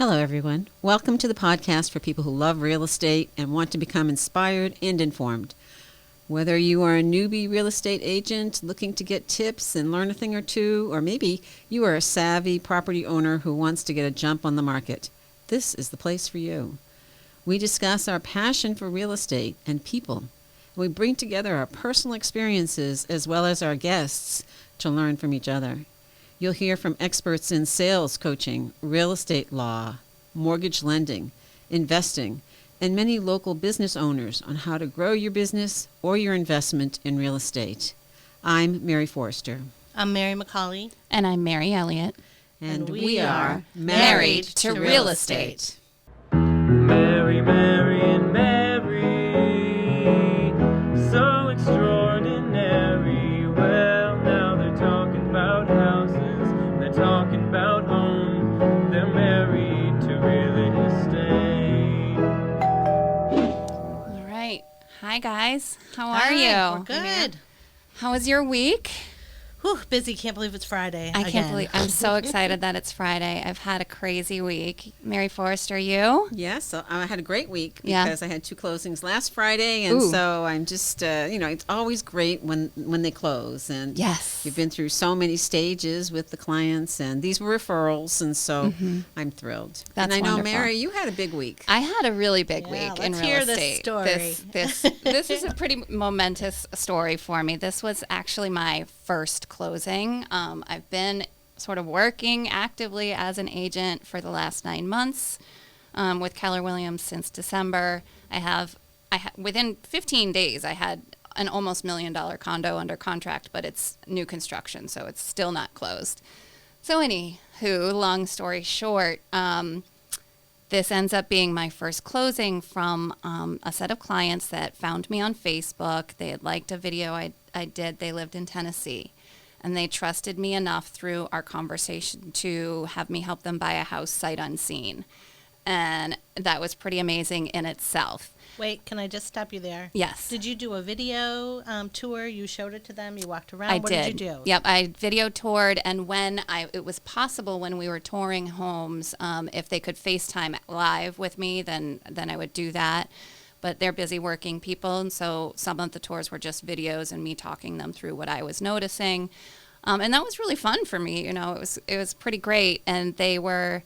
Hello, everyone. Welcome to the podcast for people who love real estate and want to become inspired and informed. Whether you are a newbie real estate agent looking to get tips and learn a thing or two, or maybe you are a savvy property owner who wants to get a jump on the market, this is the place for you. We discuss our passion for real estate and people. We bring together our personal experiences as well as our guests to learn from each other. You'll hear from experts in sales coaching, real estate law, mortgage lending, investing, and many local business owners on how to grow your business or your investment in real estate. I'm Mary Forrester. I'm Mary McCauley. And I'm Mary Elliott. And we are Married to Real Estate. Mary, Mary, and Mary, so extraordinary. Well, now they're talking about houses, they're talking about home, they're married to real estate. All right. Hi, guys. How are you? We're good. How was your week? Whew, busy. Can't believe it's Friday. I can't believe. I'm so excited that it's Friday. I've had a crazy week. Mary Forrester, you? Yes, so I had a great week Yeah. because I had 2 closings last Friday, and Ooh. so I'm just, it's always great when they close. And Yes. you've been through so many stages with the clients, and these were referrals, and so I'm thrilled. Mm-hmm. That's and I know, wonderful. Mary, you had a big week. I had a really big Yeah, week in let's real hear this estate. story. This is a pretty momentous story for me. This was actually my first closing. I've been sort of working actively as an agent for the last 9 months with Keller Williams since December. Within 15 days, I had an almost $1 million condo under contract, but it's new construction, so it's still not closed. So anywho, long story short, this ends up being my first closing from a set of clients that found me on Facebook. They had liked a video I did. They lived in Tennessee. And they trusted me enough through our conversation to have me help them buy a house sight unseen. And that was pretty amazing in itself. Wait, can I just stop you there? Yes. Did you do a video tour? You showed it to them? You walked around? I What did. did you do? Yep, I video toured, and when it was possible when we were touring homes, if they could FaceTime live with me, then I would do that. But they're busy working people, and so some of the tours were just videos and me talking them through what I was noticing. And that was really fun for me. You know, it was pretty great, and they were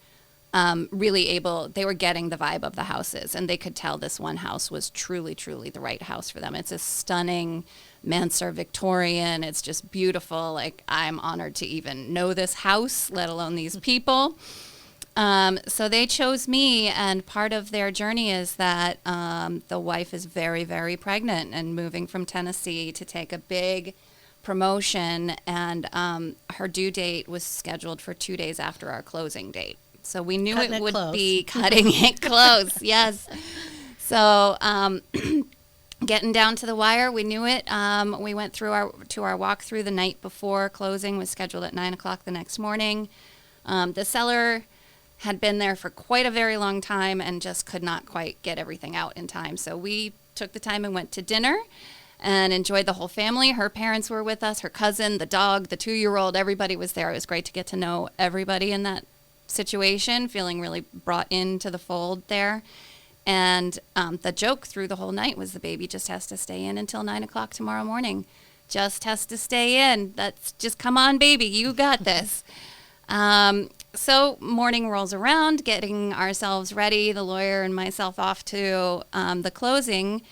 they were getting the vibe of the houses, and they could tell this one house was truly, truly the right house for them. It's a stunning mansard Victorian. It's just beautiful. Like, I'm honored to even know this house, let alone these people. So they chose me, and part of their journey is that the wife is very, very pregnant and moving from Tennessee to take a big promotion, and her due date was scheduled for 2 days after our closing date. So we knew Cutting it it would close. be cutting it close, yes. So getting down to the wire, we knew it. We went through our walkthrough the night before closing, was scheduled at 9 o'clock the next morning. The seller had been there for quite a very long time and just could not quite get everything out in time. So we took the time and went to dinner and enjoyed the whole family. Her parents were with us, her cousin, the dog, the 2-year-old, everybody was there. It was great to get to know everybody in that situation, feeling really brought into the fold there. And the joke through the whole night was the baby just has to stay in until 9 o'clock tomorrow morning. Just has to stay in. That's just, come on, baby, you got this. So morning rolls around, getting ourselves ready, the lawyer and myself off to the closing,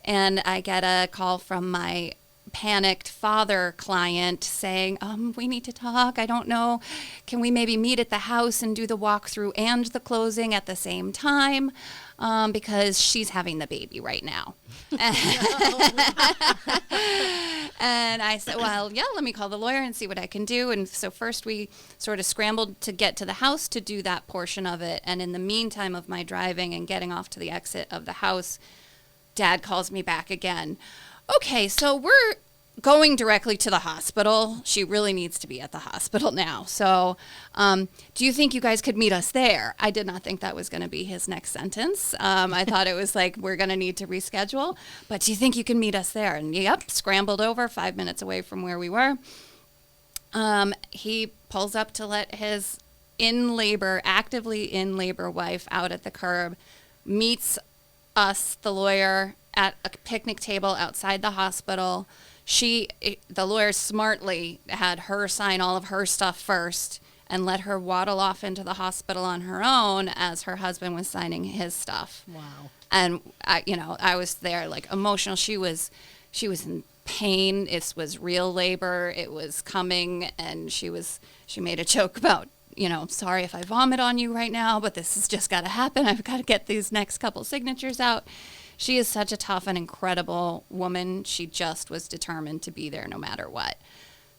and I get a call from my panicked father client saying, we need to talk. I don't know. Can we maybe meet at the house and do the walkthrough and the closing at the same time? Because she's having the baby right now. And I said, well, yeah, let me call the lawyer and see what I can do. And so first we sort of scrambled to get to the house to do that portion of it. And in the meantime of my driving and getting off to the exit of the house, Dad calls me back again. Okay, so we're going directly to the hospital. She really needs to be at the hospital now. So do you think you guys could meet us there? I did not think that was going to be his next sentence. I thought it was like, we're going to need to reschedule. But do you think you can meet us there? And yep, scrambled over 5 minutes away from where we were. He pulls up to let his in labor, actively in labor wife out at the curb, meets us, the lawyer, at a picnic table outside the hospital. The lawyer smartly had her sign all of her stuff first and let her waddle off into the hospital on her own as her husband was signing his stuff. Wow. And I was there, like, emotional. She was in pain. It was real labor. It was coming, and she made a joke about, sorry if I vomit on you right now, but this has just got to happen. I've got to get these next couple signatures out. She is such a tough and incredible woman. She just was determined to be there no matter what.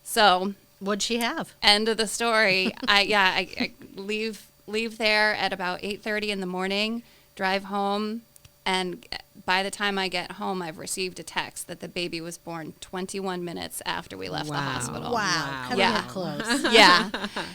So, What'd she have? end of the story. I leave there at about 8:30 in the morning, drive home, and by the time I get home, I've received a text that the baby was born 21 minutes after we left the hospital. Wow. Cutting Yeah. it close. Yeah.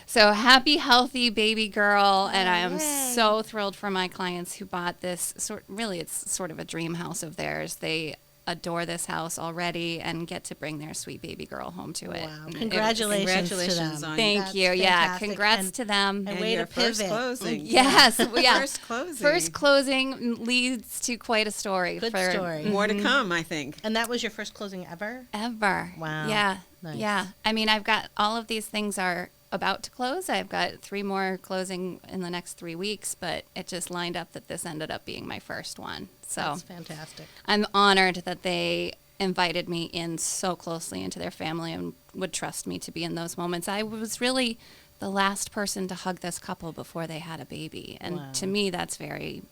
So happy, healthy baby girl. And I am so thrilled for my clients who bought this. It's sort of a dream house of theirs. They adore this house already and get to bring their sweet baby girl home to it. Wow. And Congratulations to Congratulations them. on Thank That's you. Yeah. fantastic. Congrats And- to them. and way your to first pivot. closing. Yes. Yeah. First closing. First closing leads to quite a story. Good story. More to come, I think. And that was your first closing ever? Ever. Wow. Yeah. Nice. Yeah. I mean, I've got all of these things are about to close. I've got 3 more closing in the next 3 weeks, but it just lined up that this ended up being my first one. So That's fantastic. I'm honored that they invited me in so closely into their family and would trust me to be in those moments. I was really the last person to hug this couple before they had a baby. And Wow. to me, that's very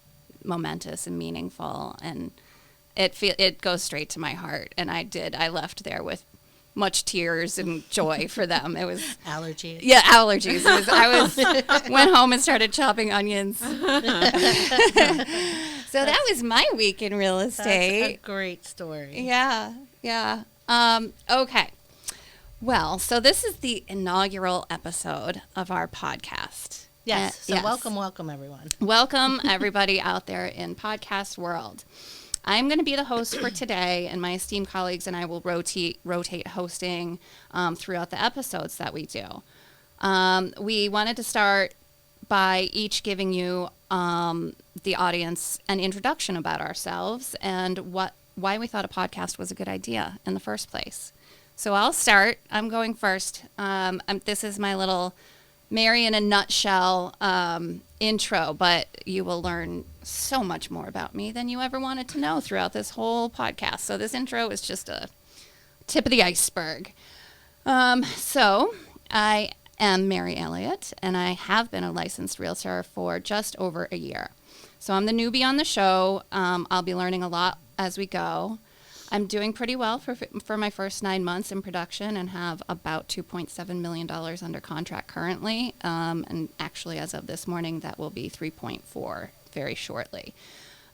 momentous and meaningful. And it goes straight to my heart. And I left there with much tears and joy for them. It was Allergies. yeah, allergies. Went home and started chopping onions. So that was my week in real That's a estate. great story. Yeah. Okay. Well, so this is the inaugural episode of our podcast. Yes. So yes. welcome everyone. Welcome, everybody out there in podcast world. I'm going to be the host for today, and my esteemed colleagues and I will rotate hosting throughout the episodes that we do. We wanted to start by each giving you the audience an introduction about ourselves and why we thought a podcast was a good idea in the first place. So I'll start. I'm going first. This is my little Mary in a nutshell intro, but you will learn so much more about me than you ever wanted to know throughout this whole podcast. So this intro is just a tip of the iceberg. So I am Mary Elliott, and I have been a licensed realtor for just over a year. So I'm the newbie on the show. I'll be learning a lot as we go. I'm doing pretty well for my first 9 months in production and have about $2.7 million under contract currently. And actually, as of this morning, that will be 3.4 very shortly.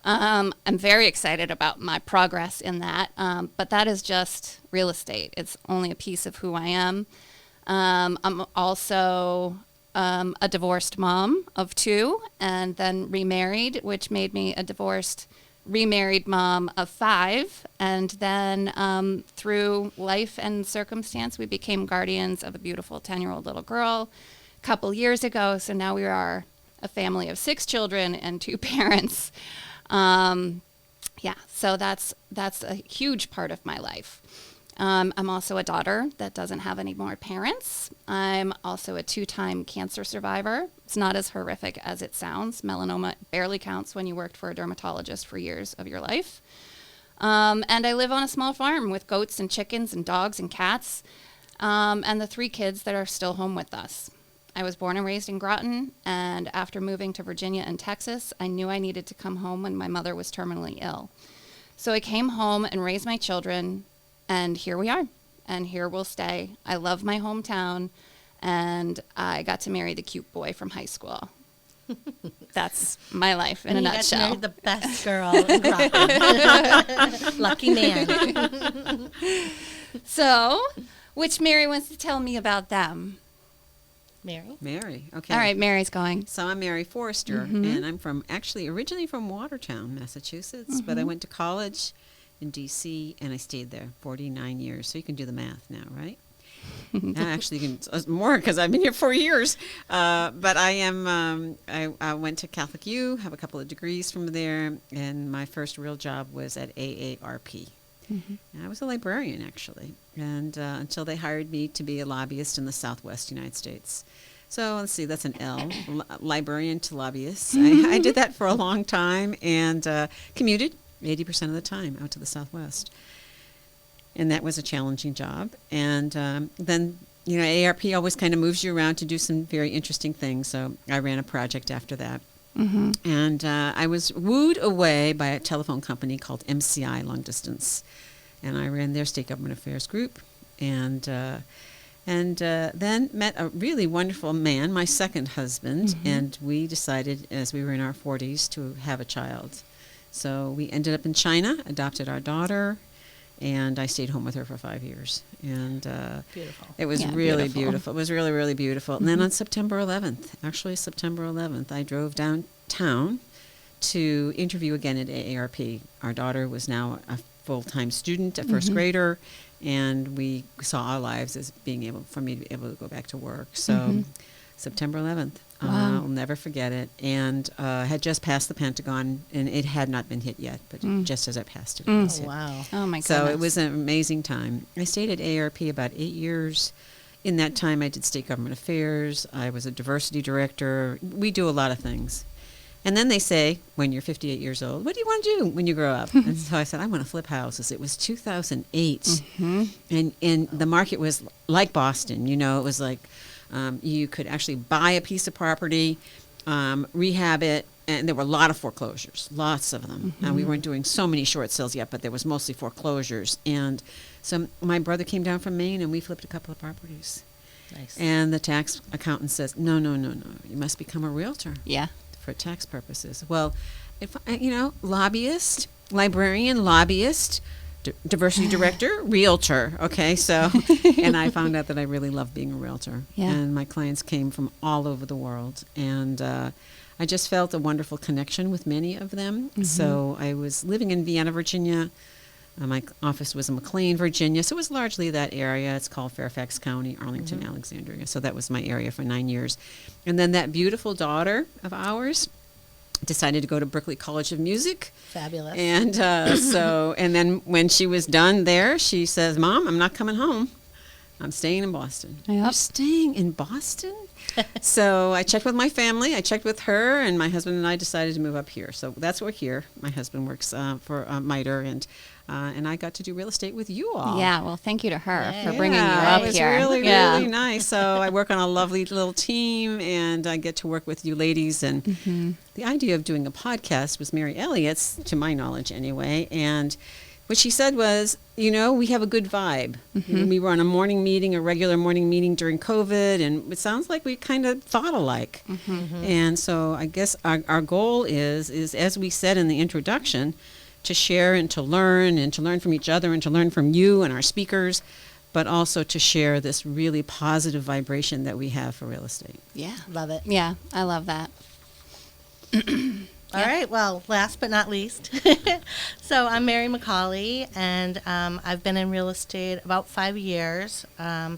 I'm very excited about my progress in that, but that is just real estate. It's only a piece of who I am. I'm also a divorced mom of 2 and then remarried, which made me a divorced remarried mom of 5, and then through life and circumstance, we became guardians of a beautiful 10-year-old little girl a couple years ago. So now we are a family of 6 children and 2 parents. So that's a huge part of my life. I'm also a daughter that doesn't have any more parents. I'm also a 2-time cancer survivor. It's not as horrific as it sounds. Melanoma barely counts when you worked for a dermatologist for years of your life. And I live on a small farm with goats and chickens and dogs and cats, and the 3 kids that are still home with us. I was born and raised in Groton, and after moving to Virginia and Texas, I knew I needed to come home when my mother was terminally ill. So I came home and raised my children, and here we are, and here we'll stay. I love my hometown, and I got to marry the cute boy from high school. That's my life in a nutshell. You got to marry the best girl in Groton. Lucky man. So, which Mary wants to tell me about them? Mary. Okay. All right, Mary's going. So I'm Mary Forrester, and I'm originally from Watertown, Massachusetts, but I went to college in D.C., and I stayed there 49 years. So you can do the math now, right? Actually, more because I've been here 4 years. But I am. I went to Catholic U, have a couple of degrees from there, and my first real job was at AARP. And I was a librarian actually, and until they hired me to be a lobbyist in the Southwest United States. So let's see, that's an L, librarian to lobbyist. I did that for a long time and commuted 80% of the time out to the Southwest. And that was a challenging job. And then, AARP always kind of moves you around to do some very interesting things. So I ran a project after that. And I was wooed away by a telephone company called MCI Long Distance. And I ran their state government affairs group. And then met a really wonderful man, my second husband, and we decided as we were in our 40s to have a child. So we ended up in China, adopted our daughter, and I stayed home with her for 5 years. And Beautiful. it was really beautiful. It was really, really beautiful. And then on September 11th, I drove downtown to interview again at AARP. Our daughter was now a full-time student, a first grader, and we saw our lives as being able, for me to be able to go back to work. So September 11th, I'll never forget it. And had just passed the Pentagon, and it had not been hit yet, but just as I passed it, it was hit. Wow. Oh, my goodness. So it was an amazing time. I stayed at AARP about 8 years. In that time, I did state government affairs. I was a diversity director. We do a lot of things. And then they say, when you're 58 years old, what do you want to do when you grow up? And so I said, I want to flip houses. It was 2008. And the market was like Boston. It was like you could actually buy a piece of property, rehab it, and there were a lot of foreclosures, lots of them. And we weren't doing so many short sales yet, but there was mostly foreclosures. And so my brother came down from Maine, and we flipped a couple of properties. Nice. And the tax accountant says, no, you must become a realtor. Yeah. For tax purposes. Well, if lobbyist, librarian, lobbyist, diversity director, realtor. Okay, so, and I found out that I really love being a realtor. Yeah. And my clients came from all over the world. And I just felt a wonderful connection with many of them. So I was living in Vienna, Virginia. My office was in McLean, Virginia. So it was largely that area. It's called Fairfax County, Arlington, Alexandria. So that was my area for 9 years. And then that beautiful daughter of ours decided to go to Berklee College of Music. Fabulous. And and then when she was done there, she says, Mom, I'm not coming home. I'm staying in Boston. Yep. You're staying in Boston? So I checked with my family. I checked with her, and my husband and I decided to move up here. So that's why we're here. My husband works for MITRE, and I got to do real estate with you all. Yeah, well, thank you to her for Yeah, bringing you up it was here. really, really nice. So I work on a lovely little team, and I get to work with you ladies. And the idea of doing a podcast was Mary Elliott's, to my knowledge anyway. And what she said was, we have a good vibe. We were on a regular morning meeting during COVID, and it sounds like we kind of thought alike. And so I guess our goal is, as we said in the introduction, to share and to learn from each other and to learn from you and our speakers, but also to share this really positive vibration that we have for real estate. Yeah. Love it. Yeah, I love that. All right. Well, last but not least, so I'm Mary McCauley, and I've been in real estate about 5 years. I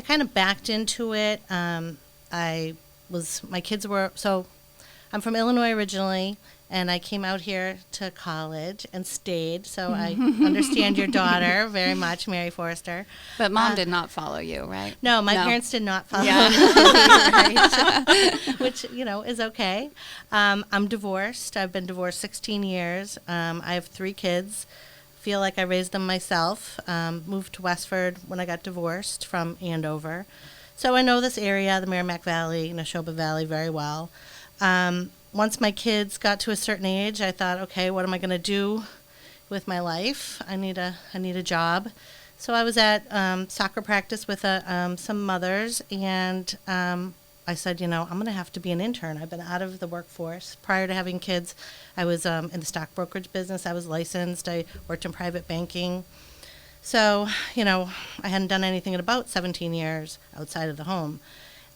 kind of backed into it. My kids were, so I'm from Illinois originally, and I came out here to college and stayed. So I understand your daughter very much, Mary Forrester. But Mom did not follow you, right? No, my parents did not follow me, right? Which, is okay. I'm divorced. I've been divorced 16 years. I have 3 kids. Feel like I raised them myself. Moved to Westford when I got divorced from Andover. So I know this area, the Merrimack Valley, Neshoba Valley, very well. Once my kids got to a certain age, I thought, okay, what am I going to do with my life? I need a job. So I was at soccer practice with some mothers, and I said, I'm going to have to be an intern. I've been out of the workforce. Prior to having kids, I was in the stock brokerage business. I was licensed. I worked in private banking. So, I hadn't done anything in about 17 years outside of the home.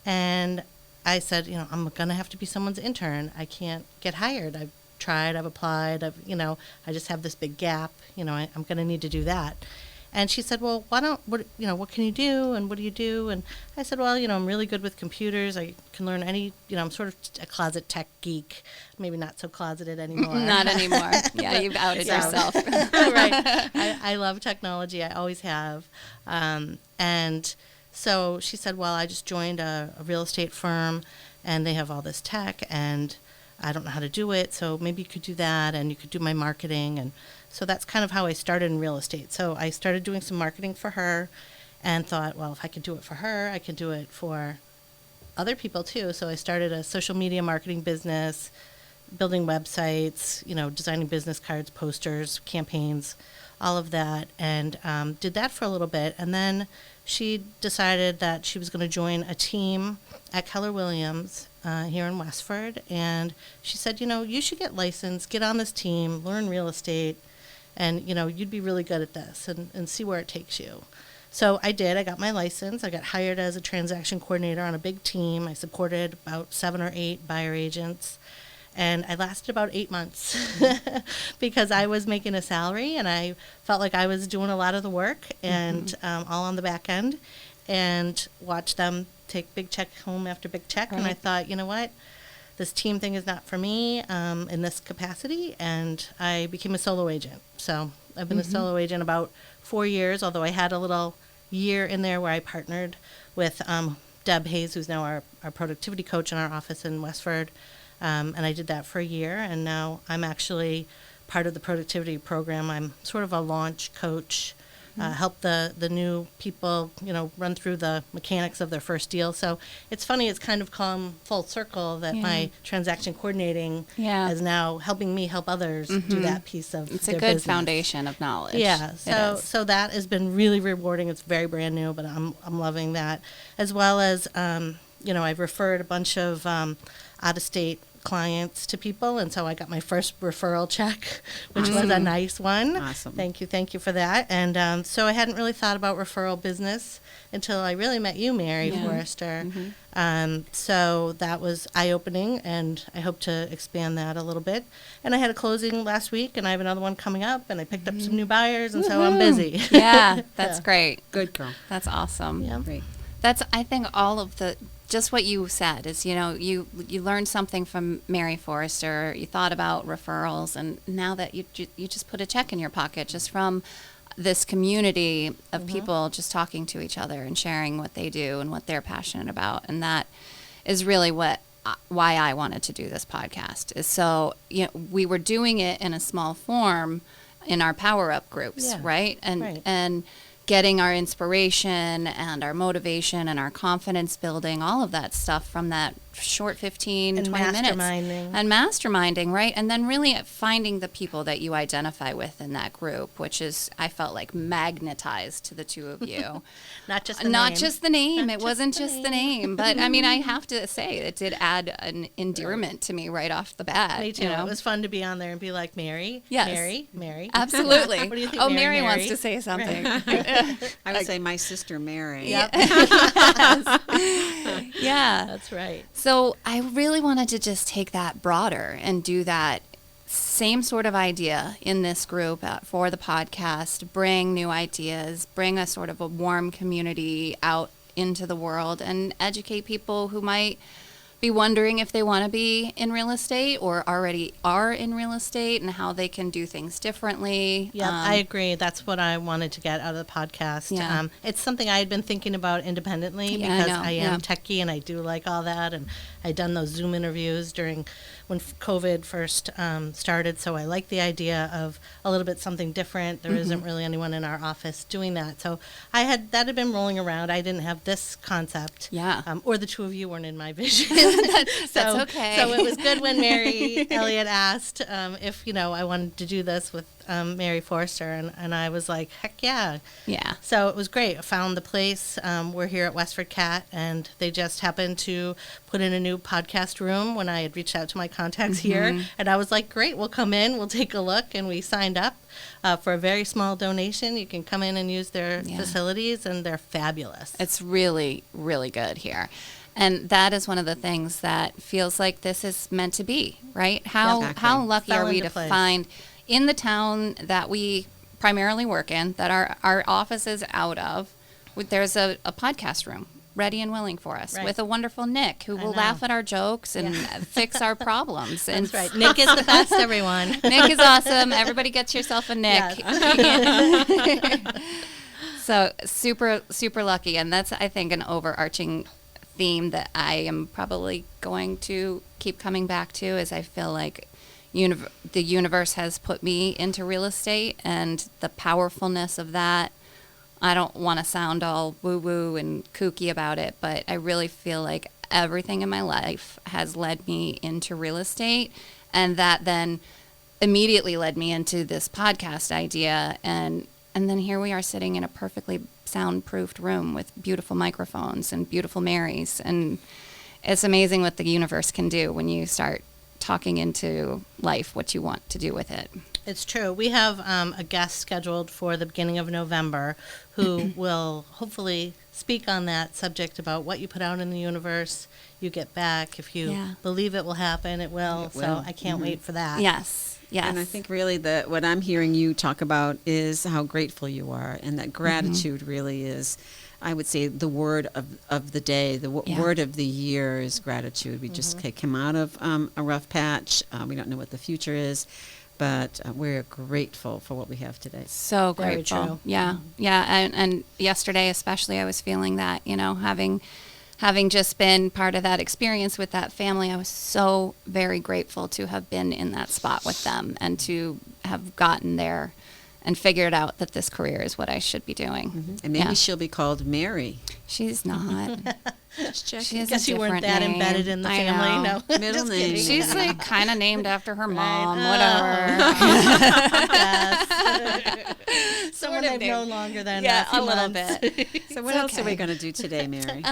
And I said, I'm going to have to be someone's intern. I can't get hired. I've tried, I've applied, I just have this big gap. I'm going to need to do that. And she said, well, what can you do? And what do you do? And I said, well, I'm really good with computers. I can learn I'm sort of a closet tech geek. Maybe not so closeted anymore. Not anymore. Yeah, you've outed yourself. Right. I love technology. I always have. And so she said, well, I just joined a real estate firm, and they have all this tech, and I don't know how to do it. So maybe you could do that, and you could do my marketing. And so that's kind of how I started in real estate. So I started doing some marketing for her and thought, well, if I could do it for her, I could do it for other people too. So I started a social media marketing business, building websites, designing business cards, posters, campaigns, all of that, and did that for a little bit. And then she decided that she was going to join a team at Keller Williams here in Westford. And she said, you should get licensed, get on this team, learn real estate, and, you'd be really good at this and see where it takes you. So I did. I got my license. I got hired as a transaction coordinator on a big team. I supported about 7 or 8 buyer agents. And I lasted about 8 months because I was making a salary, and I felt like I was doing a lot of the work and all on the back end, and watched them take big check home after big check. Right. And I thought, you know what? This team thing is not for me in this capacity, and I became a solo agent. So I've been a solo agent about 4 years, although I had a little year in there where I partnered with Deb Hayes, who's now our productivity coach in our office in Westford, and I did that for a year, and now I'm actually part of the productivity program. I'm sort of a launch coach, help the new people, run through the mechanics of their first deal. So it's funny, it's kind of come full circle that my transaction coordinating is now helping me help others do that piece of It's their a good business. foundation of knowledge. Yeah, so that has been really rewarding. It's very brand new, but I'm loving that. As well as, I've referred a bunch of out-of-state clients to people, and so I got my first referral check, which was a nice one. Awesome. Thank you for that. And so I hadn't really thought about referral business until I really met you, Mary Forrester. So that was eye-opening, and I hope to expand that a little bit. And I had a closing last week, and I have another one coming up, and I picked up some new buyers, and so I'm busy. Yeah, that's great. Good girl. That's awesome. Yeah. Great. That's, I think, all of the, just what you said is, you learned something from Mary Forrester, you thought about referrals, and now that you just put a check in your pocket just from this community of people just talking to each other and sharing what they do and what they're passionate about. And that is really why I wanted to do this podcast, is so, we were doing it in a small form in our power up groups, right? And getting our inspiration and our motivation and our confidence building, all of that stuff from that short 15, And 20 minutes. masterminding. Masterminding, right? And then really finding the people that you identify with in that group, which is, I felt like, magnetized to the two of you. Not just the Not name. just the name. Not It wasn't just just the the name. But, I mean, I have to say, it did add an endearment to me right off the bat. Me too. It was fun to be on there and be like, Mary, Yes. Mary. Absolutely. What do you think, Oh, Mary wants to say something. I would say my sister Mary. Yep. Yeah. That's right. So I really wanted to just take that broader and do that same sort of idea in this group for the podcast, bring new ideas, bring a sort of a warm community out into the world and educate people who might be wondering if they want to be in real estate or already are in real estate and how they can do things differently. Yeah, I agree. That's what I wanted to get out of the podcast. Yeah. It's something I had been thinking about independently Yeah, I because know. I am Yeah. techie and I do like all that. And I'd done those Zoom interviews during when COVID first started. So I like the idea of a little bit something different. There isn't really anyone in our office doing that. So that had been rolling around. I didn't have this concept. Yeah. Or the two of you weren't in my vision. That's okay. So it was good when Mary Elliott asked if, I wanted to do this with Mary Forrester. And I was like, heck yeah. Yeah. So it was great. I found the place. We're here at Westford Cat, and they just happened to put in a new podcast room when I had reached out to my contacts here. And I was like, great, we'll come in, we'll take a look. And we signed up for a very small donation. You can come in and use their facilities, and they're fabulous. It's really, really good here. And that is one of the things that feels like this is meant to be, right? How Exactly. how lucky Fell are we into to place. find in the town that we primarily work in, that our office is out of, there's a podcast room ready and willing for us, Right. with a wonderful Nick who will know. laugh at our jokes and fix our problems. And That's right. Nick is the best, everyone. Nick is awesome. Everybody gets yourself a Nick. So super, super lucky. And that's, I think, an overarching theme that I am probably going to keep coming back to, is I feel like the universe has put me into real estate, and the powerfulness of that. I don't want to sound all woo-woo and kooky about it, but I really feel like everything in my life has led me into real estate, and that then immediately led me into this podcast idea, and then here we are sitting in a perfectly soundproofed room with beautiful microphones and beautiful Marys, and it's amazing what the universe can do when you start talking into life what you want to do with it. It's true. We have a guest scheduled for the beginning of November who will hopefully speak on that subject about what you put out in the universe, you get back. If you believe it will happen, it will. It will. So I can't wait for that. Yes. And I think really that what I'm hearing you talk about is how grateful you are, and that gratitude really is, I would say, the word of the day. The word of the year is gratitude. We just came out of a rough patch. We don't know what the future is, but we're grateful for what we have today. So Very grateful. true. Yeah. And yesterday especially, I was feeling that, having just been part of that experience with that family, I was so very grateful to have been in that spot with them, and to have gotten there and figured out that this career is what I should be doing. And maybe she'll be called Mary. She's not. Just checking. She has Guess a you weren't different that name. embedded in the I family. know. No. Middle Just name. kidding. She's like kind of named after her mom, Right. whatever. Yes. Someone I've known longer than Yeah, a few a little months. bit. So what else are we going to do today, Mary?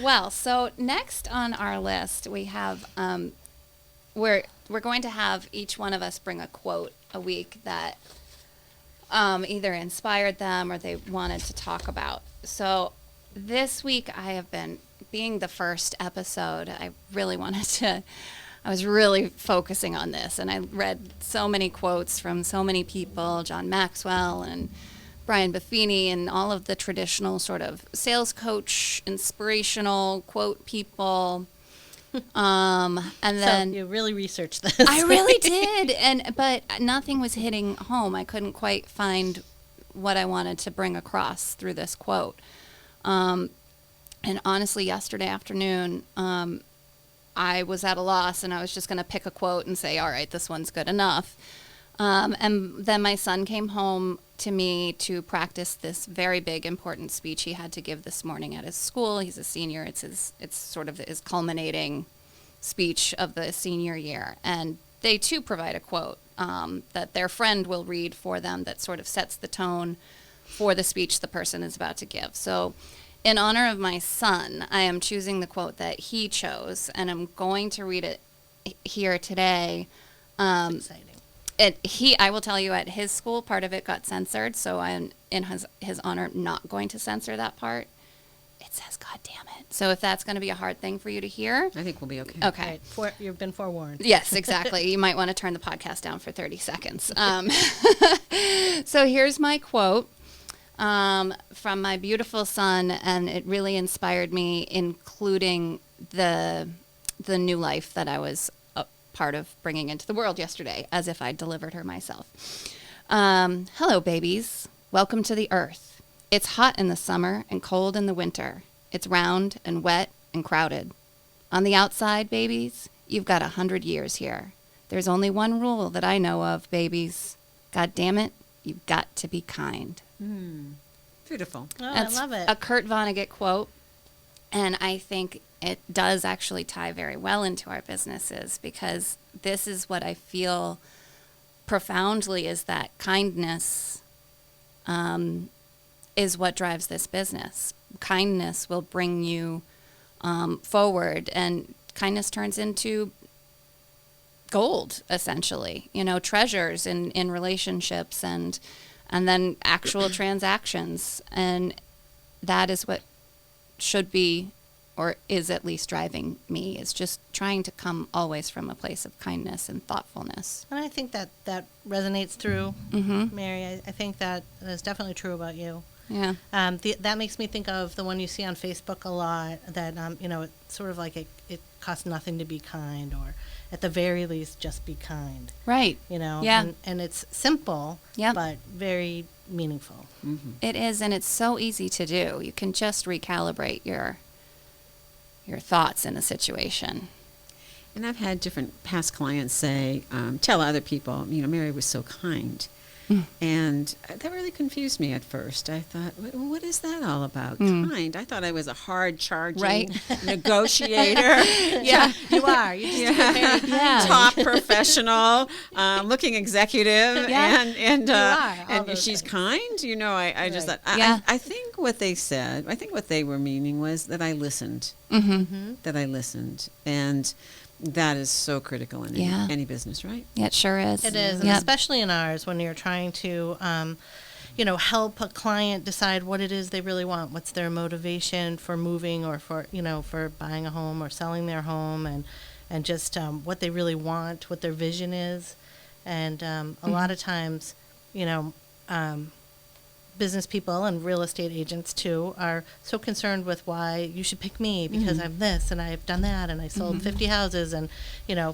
Well, so next on our list we have we're going to have each one of us bring a quote a week that either inspired them or they wanted to talk about. So this week I have been, being the first episode, I was really focusing on this, and I read so many quotes from so many people, John Maxwell and Brian Buffini, and all of the traditional sort of sales coach, inspirational quote people. And then So you really researched this. I really did, but nothing was hitting home. I couldn't quite find what I wanted to bring across through this quote. And honestly, yesterday afternoon, I was at a loss, and I was just going to pick a quote and say, all right, this one's good enough. And then my son came home to me to practice this very big, important speech he had to give this morning at his school. He's a senior. It's sort of his culminating speech of the senior year. And they, too, provide a quote that their friend will read for them that sort of sets the tone for the speech the person is about to give. So in honor of my son, I am choosing the quote that he chose, and I'm going to read it here today. That's exciting. I will tell you, at his school, part of it got censored, so I'm, in his honor, not going to censor that part. It says, God damn it. So if that's going to be a hard thing for you to hear. I think we'll be okay. Okay. Right. You've been forewarned. Yes, exactly. You might want to turn the podcast down for 30 seconds. So here's my quote from my beautiful son, and it really inspired me, including the new life that I was a part of bringing into the world yesterday, as if I delivered her myself. Hello, babies. Welcome to the earth. It's hot in the summer and cold in the winter. It's round and wet and crowded. On the outside, babies, you've got 100 years here. There's only one rule that I know of, babies. God damn it, you've got to be kind. Beautiful. Oh, That's I love it. a Kurt Vonnegut quote, and I think it does actually tie very well into our businesses, because this is what I feel profoundly is that kindness is what drives this business. Kindness will bring you forward, and kindness turns into gold, essentially. Treasures in relationships and then actual transactions, and that is what should be or is at least driving me, is just trying to come always from a place of kindness and thoughtfulness. And I think that resonates through, Mm-hmm. Mary. I think that is definitely true about you. Yeah. That makes me think of the one you see on Facebook a lot, that, it's sort of like it costs nothing to be kind, or at the very least, just be kind, Right. Yeah. And it's simple, Yep. but very meaningful. Mm-hmm. It is, and it's so easy to do. You can just recalibrate your thoughts in a situation. And I've had different past clients say, tell other people, Mary was so kind. And that really confused me at first. I thought, what is that all about? Kind. I thought I was a hard charging Right. negotiator. Yeah. You are. You just very Yeah. Top professional, looking executive, Yeah. and are, all and those she's things. kind. I just Right. thought. Yeah. I think what they said. I think what they were meaning was that I listened. Mm-hmm. That I listened, and that is so critical in Yeah. any business, right? Yeah, it sure is. It is, and Yep. especially in ours, when you're trying to, help a client decide what it is they really want. What's their motivation for moving, or for buying a home or selling their home, and just what they really want, what their vision is. And a lot of times, business people and real estate agents too are so concerned with why you should pick me because I'm this and I've done that and I sold 50 houses, and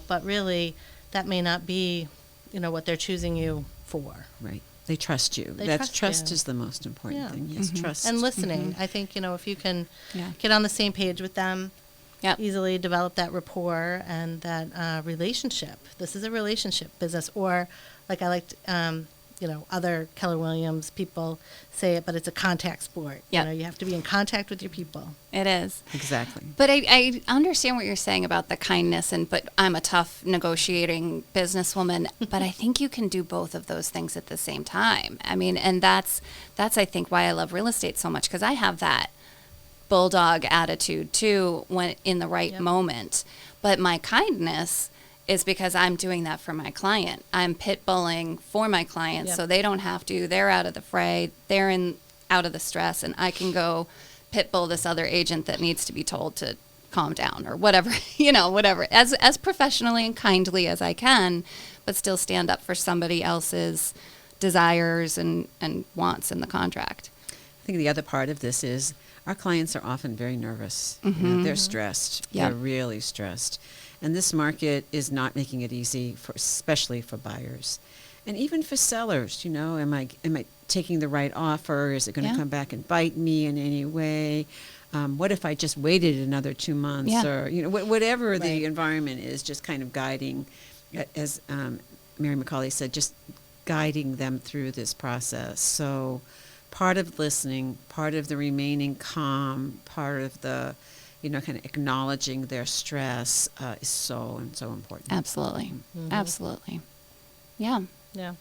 but really that may not be what they're choosing you for. Right. They trust you. They That's trust trust you. is the most important Yeah. thing. Yes, trust. And listening. I think if you can Yeah. get on the same page with them, Yep. easily develop that rapport and that relationship. This is a relationship business, or like I liked other Keller Williams people say it, but it's a contact sport. Yep. You have to be in contact with your people. It is. Exactly. But I understand what you're saying about the kindness, but I'm a tough negotiating businesswoman. But I think you can do both of those things at the same time. I mean, and that's I think why I love real estate so much, because I have that bulldog attitude too when in the right Yep. moment. But my kindness is because I'm doing that for my client. I'm pit bulling for my clients, Yep. so they don't have to. They're out of the fray. They're out of the stress, and I can go pit bull this other agent that needs to be told to calm down or whatever, whatever, as professionally and kindly as I can, but still stand up for somebody else's desires and wants in the contract. I think the other part of this is our clients are often very nervous. They're stressed. Yep. They're really stressed. And this market is not making it easy, especially for buyers. And even for sellers, am I taking the right offer? Is it going to Yeah. come back and bite me in any way? What if I just waited another 2 months? Yeah. Or, whatever the Right. environment is, just kind of guiding, as Mary McCauley said, just guiding them through this process. So part of listening, part of the remaining calm, part of the, kind of acknowledging their stress is so important. Absolutely. Mhm. Absolutely. Yeah. Yeah.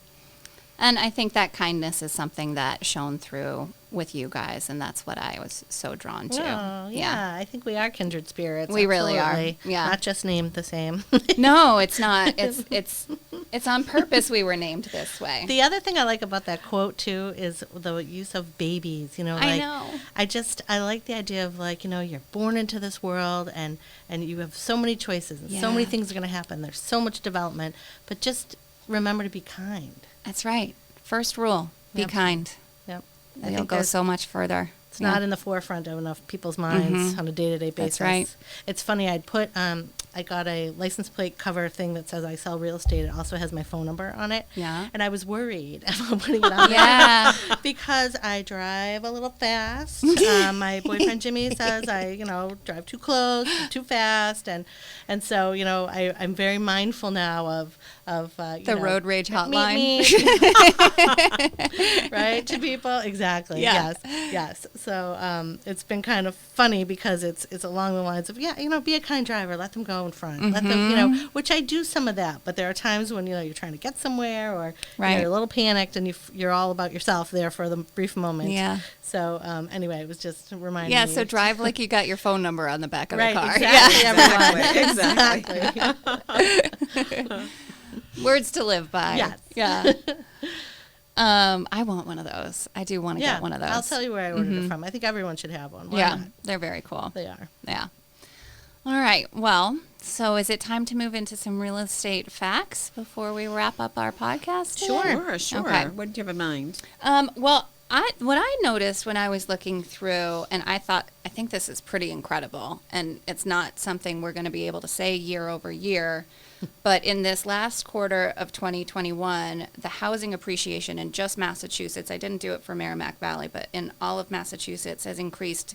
And I think that kindness is something that shone through with you guys, and that's what I was so drawn to. Oh, yeah. I think we are kindred spirits. We really are. Absolutely. Yeah. Not just named the same. No, it's not. It's on purpose we were named this way. The other thing I like about that quote too is the use of babies. I know. I like the idea of you're born into this world and you have so many choices and so many Yeah. things are going to happen. There's so much development, but just remember to be kind. That's right. First rule, be Yep. kind. Yep. And you'll go so much further. It's not in the forefront of enough people's minds on a day-to-day basis. That's right. It's funny. I got a license plate cover thing that says I sell real estate. It also has my phone number on it. Yeah. And I was worried about putting it on Yeah. there because I drive a little fast. My boyfriend Jimmy says I, drive too close, too fast, and so I'm very mindful now of The road rage meet hotline. me. Right, to people. Exactly. Yeah. Yes. So it's been kind of funny because it's along the lines of be a kind driver, let them go in front, let them which I do some of that, but there are times when you're trying to get somewhere or Right. you're a little panicked and you're all about yourself there for the brief moment. Yeah. So anyway, it was just reminding Yeah, me. so drive like you got your phone number on the back of Right, the car. exactly, everyone. Exactly. Words to live by. Yes. Yeah. I want one of those. I do want to get one of those. I'll tell you where I ordered it from. I think everyone should have one. Why Yeah, not? they're very cool. They are. Yeah. All right. Well, so is it time to move into some real estate facts before we wrap up our podcast today? Sure. Okay. What do you have in mind? Well, what I noticed when I was looking through, and I think this is pretty incredible, and it's not something we're going to be able to say year over year, but in this last quarter of 2021, the housing appreciation in just Massachusetts, I didn't do it for Merrimack Valley, but in all of Massachusetts has increased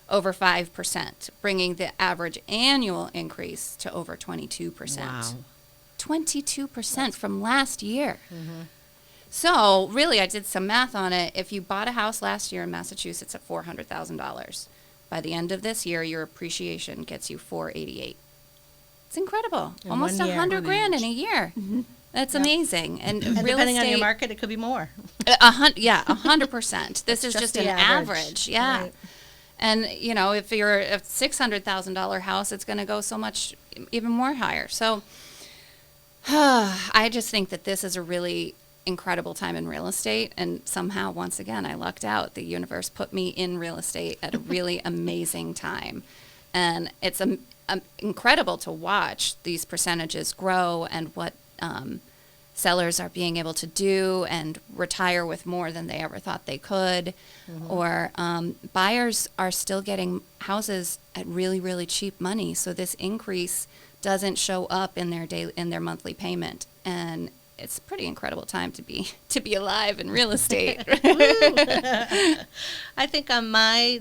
over 5%, bringing the average annual increase to over 22%. Wow. 22% from last year. So really, I did some math on it. If you bought a house last year in Massachusetts at $400,000, by the end of this year, your appreciation gets you $488,000. It's incredible. In Almost 1 year. $100,000 in a year. That's amazing. And And real depending estate, on your market, it could be more. 100%. This is just just the an average. average. Yeah. Right. And, you know, if you're a $600,000 house, it's going to go so much, even more higher. So I just think that this is a really incredible time in real estate. And somehow, once again, I lucked out. The universe put me in real estate at a really amazing time. And it's incredible to watch these percentages grow and what sellers are being able to do and retire with more than they ever thought they could. Or buyers are still getting houses at really, really cheap money. So this increase doesn't show up in their monthly payment. And it's a pretty incredible time to be alive in real estate. I think on my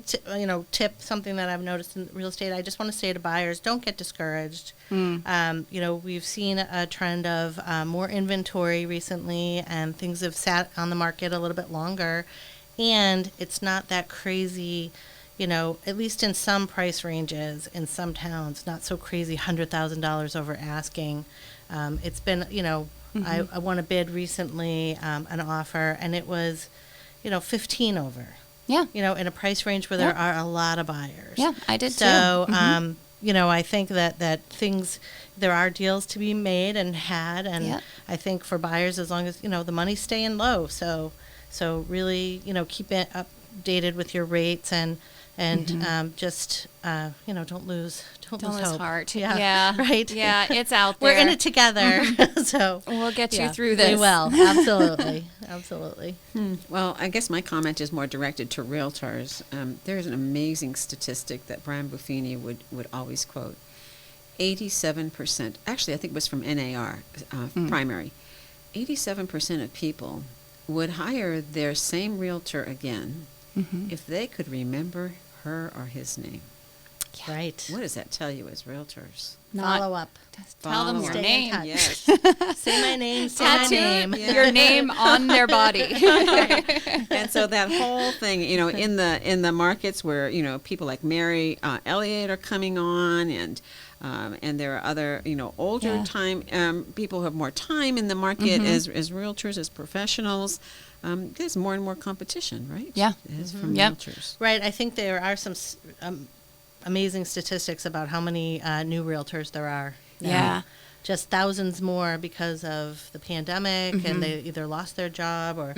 tip, something that I've noticed in real estate, I just want to say to buyers, don't get discouraged. We've seen a trend of more inventory recently, and things have sat on the market a little bit longer, and it's not that crazy. At least in some price ranges, in some towns, not so crazy, $100,000 over asking. It's been, I won a bid recently, an offer, and it was, 15 over. Yeah. In a price range where there are a lot of buyers. Yeah, I did too. So, I think that there are deals to be made and had, and I think for buyers, as long as, the money's staying low. So really, keep it updated with your rates and just don't lose hope. Heart. Yeah. Right. Yeah, it's out there. We're in it together. So we'll get you through this. We will. Absolutely. Well, I guess my comment is more directed to realtors. There's an amazing statistic that Brian Buffini would always quote. 87%, actually I think it was from NAR, primary, 87% of people would hire their same realtor again if they could remember her or his name. Yeah. Right. What does that tell you as realtors? Follow up. Tell them your Stay in name. touch. Yes. Say my name. Say my name. Tattoo your name on their body. And so that whole thing, in the markets where people like Mary Elliott are coming on, and there are other older time people who have more time in the market as realtors, as professionals. There's more and more competition, right? Yeah. As from realtors. Right. I think there are some amazing statistics about how many new realtors there are now. Yeah. Just thousands more because of the pandemic, and they either lost their job or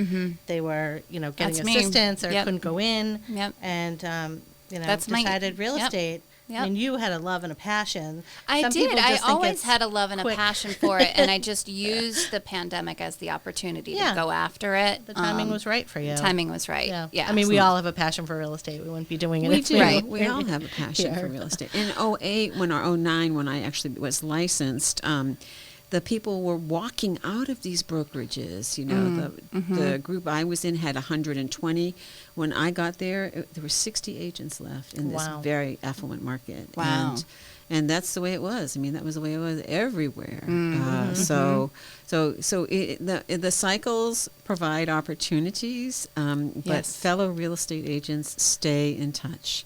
they were, getting That's me. assistance or Yep. couldn't go in. Yep. And, That's my- decided real Yep. estate. Yep. I mean, you had a love and a passion. I Some did. people I just think always it's had a love and quick. a passion for it, and I just used the pandemic as the opportunity to go after it. The timing was right for you. Timing was right. Yeah. Yeah. I mean, we all have a passion for real estate. We wouldn't be doing it We if do. Right. We all have a passion for real estate. In 08, or 09, when I actually was licensed, the people were walking out of these brokerages. The group I was in had 120. When I got there, there were 60 agents left in this very affluent market. Wow. And that's the way it was. I mean, that was the way it was everywhere. The cycles provide opportunities, but fellow real estate agents, stay in touch,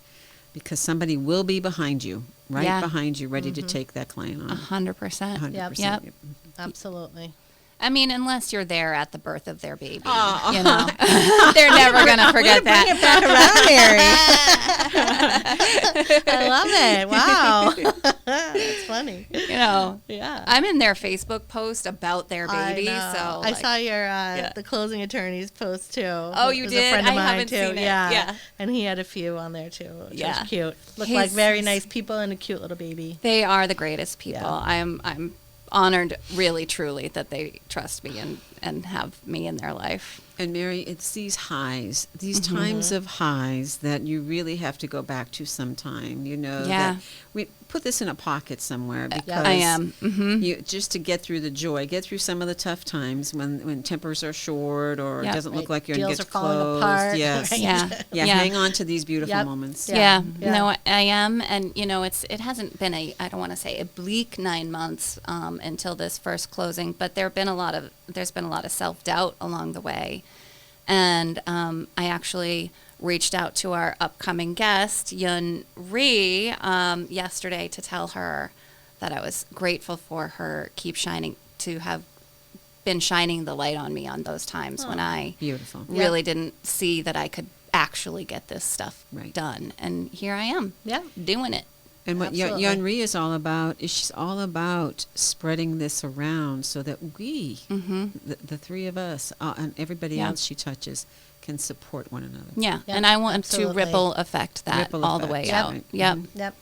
because somebody will be behind you, behind you, ready to take that client on. 100%. 100%. Yep. Absolutely. I mean, unless you're there at the birth of their baby, Oh. you know, they're never going to forget that. Bring it back around, Mary. I love it. Wow. That's funny. You know, Yeah. I'm in their Facebook post about their baby, I know. so I like, saw your the closing attorney's post too. Oh, you It was did? A friend of I mine haven't too. seen it. Yeah. Yeah. And he had a few on there too, which Yeah. was cute. Looked He's like very so nice people and a cute little baby. they are the greatest people. Yeah. I'm honored, really, truly, that they trust me and have me in their life. And Mary, it's these highs, these Mm-hmm. times of highs that you really have to go back to sometime. You know, Yeah. that we put this in a pocket somewhere because Yeah. I am. Mm-hmm. you just to get through the joy, get through some of the tough times when tempers are short or it Yep. doesn't look Right. like you're going Deals to are get falling closed. apart. Yes. Right. Yeah. Yeah, Yeah. hang on to these beautiful Yep. moments. Yeah. Yeah. No, I am, and you know, it hasn't been I don't want to say a bleak 9 months until this first closing, but there's been a lot of self-doubt along the way, and I actually reached out to our upcoming guest Yun Ree yesterday to tell her that I was grateful for her to have been shining the light on me on those times when I Beautiful. really didn't see that I could actually get this stuff Right. done. And here I am Yeah. doing it. And what Absolutely. Yunri is all about is she's all about spreading this around so that we, the three of us, and everybody Yeah. else she touches, can support one another. Yeah. Yep, And I want absolutely. to ripple effect that Ripple all the effect, way yep. out. Right. Yep. Yep.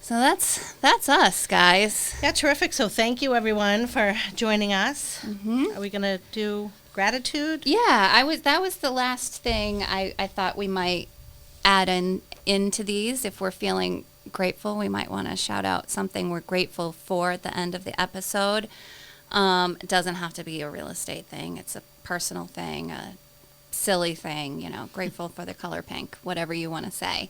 So that's us, guys. Yeah, terrific. So thank you everyone for joining us. Are we gonna do gratitude? Yeah, that was the last thing I thought we might add into these. If we're feeling grateful, we might want to shout out something we're grateful for at the end of the episode. It doesn't have to be a real estate thing. It's a personal thing, a silly thing, you know, grateful for the color pink, whatever you want to say.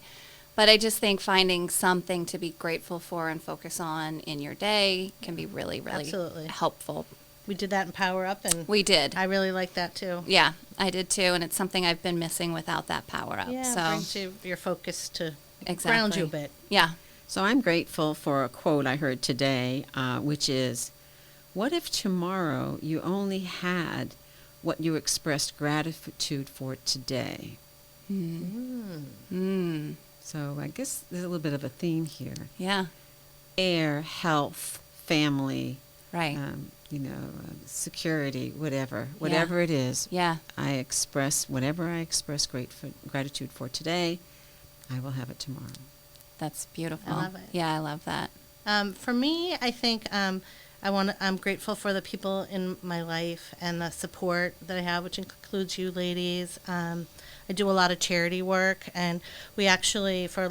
But I just think finding something to be grateful for and focus on in your day can be really, really Absolutely. helpful. We did that in Power Up, and We did. I really like that too. Yeah, I did too, and it's something I've been missing without that power up. Yeah, so brings your focus to exactly. ground you a bit. Yeah. So I'm grateful for a quote I heard today, which is, "What if tomorrow you only had what you expressed gratitude for today?" Mm. So I guess there's a little bit of a theme here. Yeah. Air, health, family, Right. security, whatever it is. Yeah. Whatever I express gratitude for today, I will have it tomorrow. That's beautiful. I love it. Yeah, I love that. For me, I think I'm grateful for the people in my life and the support that I have, which includes you ladies. I do a lot of charity work, and we actually, for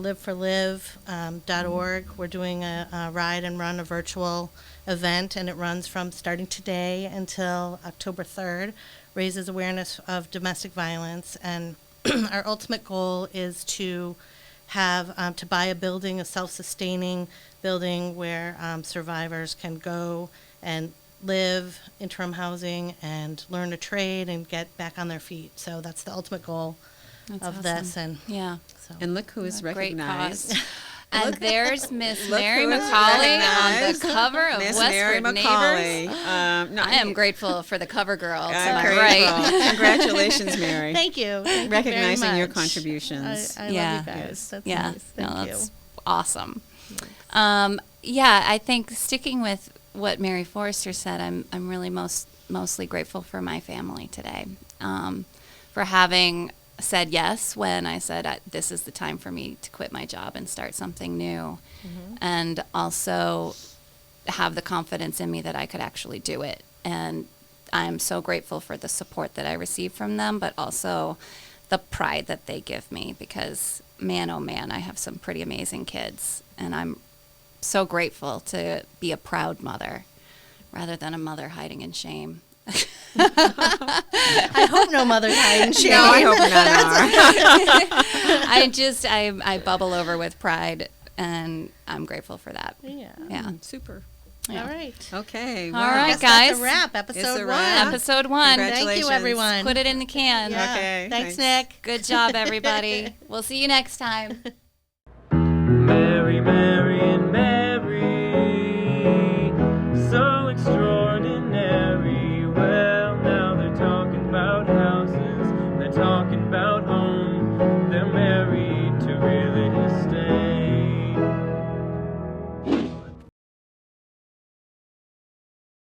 liveforlive.org, we're doing a ride and run, a virtual event, and it runs from starting today until October 3rd, raises awareness of domestic violence, and our ultimate goal is to have to buy a building, a self-sustaining building where survivors can go and live, interim housing, and learn a trade and get back on their feet. So that's the ultimate goal That's of awesome. this. And Yeah. so And look who is Great recognized. cause. And there's Miss Look Mary who is McCauley on the recognized. cover of Miss Mary Westford McCauley. Neighbors. I I am grateful for the cover girl, to my Grateful. right. Congratulations, Mary. thank you. Thank you Recognizing very your much. contributions. I Yeah. love you guys. Yes. That's Yeah, nice. Thank no, you. that's awesome. Yeah, I think sticking with what Mary Forrester said, I'm really mostly grateful for my family today, for having said yes when I said this is the time for me to quit my job and start something new, and also have the confidence in me that I could actually do it. And I'm so grateful for the support that I receive from them, but also the pride that they give me, because man, oh man, I have some pretty amazing kids, and I'm so grateful to be a proud mother rather than a mother hiding in shame. I hope no mother's hiding shame. No, I hope none are. I bubble over with pride, and I'm grateful for that. Yeah. Yeah. Super. Yeah. All right. Okay. All wow. right, Guess that's guys. a wrap. Episode It's a 1. wrap. Episode 1. Congratulations. Thank you, everyone. Put it in the can. Yeah. Okay, Thanks, thanks. Nick. Good job, everybody. We'll see you next time. Mary, Mary, and Mary, so extraordinary. They're